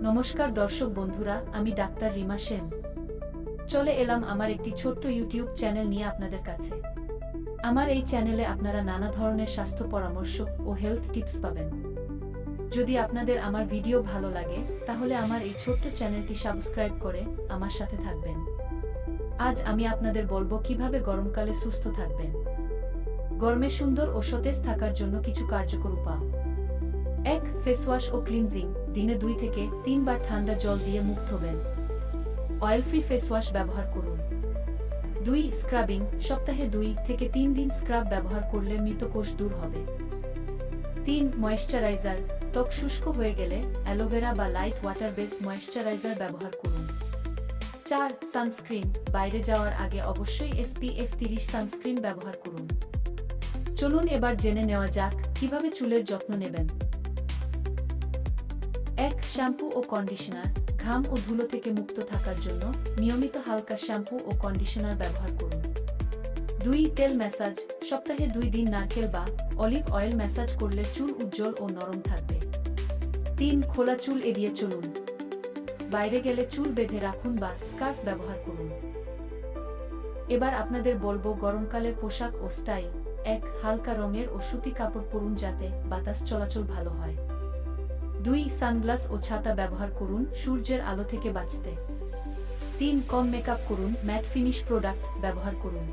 নমস্কার দর্শক বন্ধুরা, আমি ডাক্তার রিমা সেন। চলে এলাম আমার একটি ছোট্ট ইউটিউব চ্যানেল নিয়ে আপনাদের কাছে। আমার এই চ্যানেলে আপনারা নানা ধরনের স্বাস্থ্য পরামর্শ ও হেলথ টিপস পাবেন। যদি আপনাদের আমার ভিডিও ভালো লাগে তাহলে আমার এই ছোট্ট চ্যানেলটি সাবস্ক্রাইব করে আমার সাথে থাকবেন। আজ আমি আপনাদের বলবো কিভাবে গরমকালে সুস্থ থাকবেন। গরমে সুন্দর ও সতেজ থাকার জন্য কিছু কার্যকর উপায়। 1. ফেস ওয়াশ ও ক্লিনজিং। দিনে 2 থেকে 3 বার ঠান্ডা জল দিয়ে মুখ ধোবেন। অয়েল ফ্রি ফেস ওয়াশ ব্যবহার করুন। 2. স্ক্রাবিং। সপ্তাহে 2 থেকে 3 দিন স্ক্রাব ব্যবহার করলে মৃত কোষ দূর হবে। 3. ময়েশ্চারাইজার। ত্বক শুষ্ক হয়ে গেলে অ্যালোভেরা বা লাইট ওয়াটার বেসড ময়েশ্চারাইজার ব্যবহার করুন। 4. সানস্ক্রিন। বাইরে যাওয়ার আগে অবশ্যই SPF 30 সানস্ক্রিন ব্যবহার করুন। চলুন এবার জেনে নেওয়া যাক কিভাবে চুলের যত্ন নেবেন। 1. শ্যাম্পু ও কন্ডিশনার। ঘাম ও ধুলো থেকে মুক্ত থাকার জন্য নিয়মিত হালকা শ্যাম্পু ও কন্ডিশনার ব্যবহার করুন। 2. তেল ম্যাসাজ। সপ্তাহে 2 দিন নারকেল বা অলিভ অয়েল ম্যাসাজ করলে চুল উজ্জ্বল ও নরম থাকবে। 3. খোলা চুল এড়িয়ে চলুন। বাইরে গেলে চুল বেঁধে রাখুন বা স্কার্ফ ব্যবহার করুন। এবার আপনাদের বলবো গরমকালের পোশাক ও স্টাইল। 1. হালকা রঙের ও সুতি কাপড় পরুন যাতে বাতাস চলাচল ভালো হয়। 2. সানগ্লাস ও ছাতা ব্যবহার করুন সূর্যের আলো থেকে বাঁচতে। 3. কম মেকআপ করুন, ম্যাট ফিনিশ প্রোডাক্ট ব্যবহার করুন।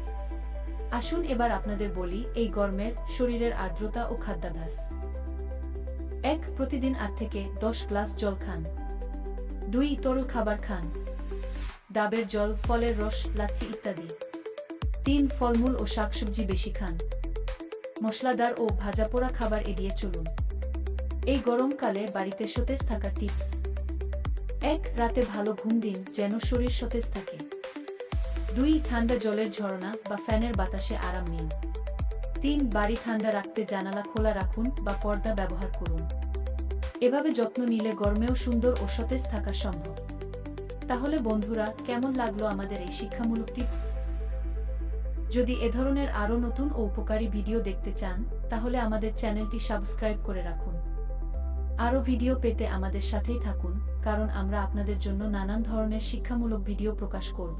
আসুন এবার আপনাদের বলি এই গরমের শরীরের আর্দ্রতা ও খাদ্যাভ্যাস। 1. প্রতিদিন 8 থেকে 10 গ্লাস জল খান। 2. তরল খাবার খান। ডাবের জল, ফলের রস, লাচ্ছি ইত্যাদি। 3. ফলমূল ও শাকসবজি বেশি খান। মশলাদার ও ভাজাপোড়া খাবার এড়িয়ে চলুন। এই গরমকালে বাড়িতে সতেজ থাকার টিপস। 1. রাতে ভালো ঘুম দিন যেন শরীর সতেজ থাকে। 2. ঠান্ডা জলের ঝরনা বা ফ্যানের বাতাসে আরাম নিন। 3. বাড়ি ঠান্ডা রাখতে জানালা খোলা রাখুন বা পর্দা ব্যবহার করুন। এভাবে যত্ন নিলে গরমেও সুন্দর ও সতেজ থাকা সম্ভব। তাহলে বন্ধুরা, কেমন লাগলো আমাদের এই শিক্ষামূলক টিপস? যদি এ ধরনের আরও নতুন ও উপকারী ভিডিও দেখতে চান তাহলে আমাদের চ্যানেলটি সাবস্ক্রাইব করে রাখুন। আরও ভিডিও পেতে আমাদের সাথেই থাকুন, কারণ আমরা আপনাদের জন্য নানান ধরনের শিক্ষামূলক ভিডিও প্রকাশ করব।